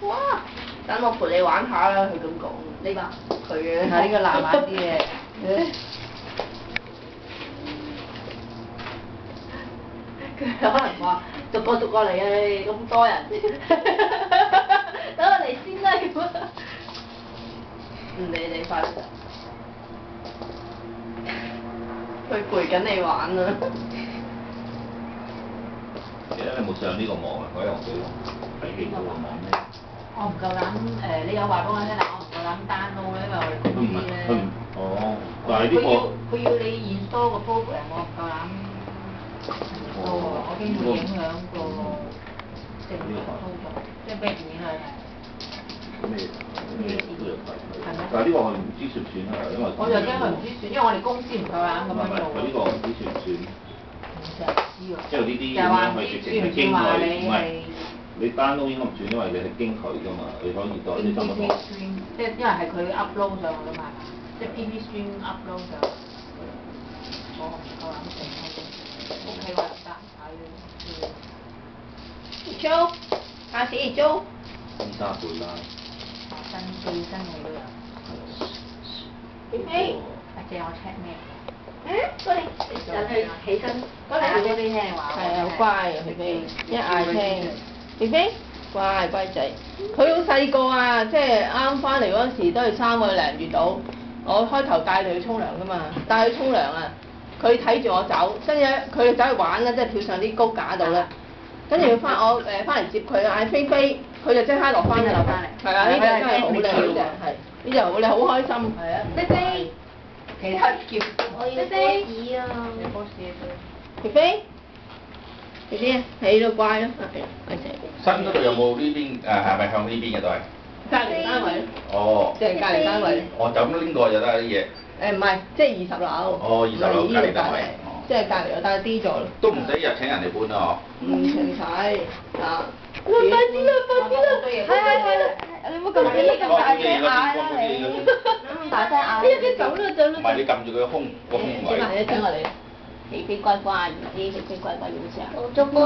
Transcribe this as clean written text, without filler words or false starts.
哇！等我陪你玩下啦，佢咁講。呢個佢嘅。係呢個難玩啲嘅。佢可能話逐個嚟啊！你咁多人，等我嚟先啦咁啊！唔理你快啲。佢陪緊你玩啊！其實你有冇上呢個網啊？嗰日我睇幾個網咩？我唔夠膽你有話俾我聽，但我唔夠膽 download 咧，因為我哋公司咧。哦，但係呢個佢要你 install 個 program， 我唔夠膽 install 喎，我驚會影響個正常操作，即係俾人影響嘅。咩都有睇，但係呢個我唔知算唔算啊？因為我就驚佢唔知算，因為我哋公司唔夠膽咁樣做。佢呢個唔知算唔算？唔知喎。因為呢啲咁樣係直情係經佢，唔係你 download 應該唔算，因為你係經佢㗎嘛，你可以代啲咁樣。即係因為係佢 upload 上去㗎嘛，即係 PP stream upload 上去。我唔夠膽整，OK 我又得睇。租，下次租。依家會啦。新機新嘢都有。誒，或者我 check 咩？過嚟，等佢起身。過嚟，俾你聽話。係啊，好乖啊，肥肥，一嗌聽。肥肥，乖仔。佢好細個啊，即係啱翻嚟嗰陣時都係3個零月到。我開頭帶佢去沖涼㗎嘛，帶佢沖涼啊，佢睇住我走，跟住佢走去玩啦，即係跳上啲高架度啦。跟住翻嚟接佢嗌飛飛，佢就即刻落翻嚟。係啊，呢隻真係好靚，呢隻係呢隻好靚，好開心。係啊，飛飛，其他叫我要波子啊！你波士肥飛，肥飛，你都乖咯，乖仔。新嗰度有冇呢邊係咪向呢邊嘅都係？隔離單位。哦。即係隔離單位。我就咁拎過就得啲嘢。唔係，即係20樓。哦，20樓隔離單位。即係隔離，但係 D 咗啦。都唔使日請人嚟搬啊！唔使啊！快啲啦！係，你唔好咁大聲嗌啦你！咁大聲嗌！走啦！唔係你撳住佢個胸位。請我嚟。肥肥乖乖，肥肥乖乖要食。我做過。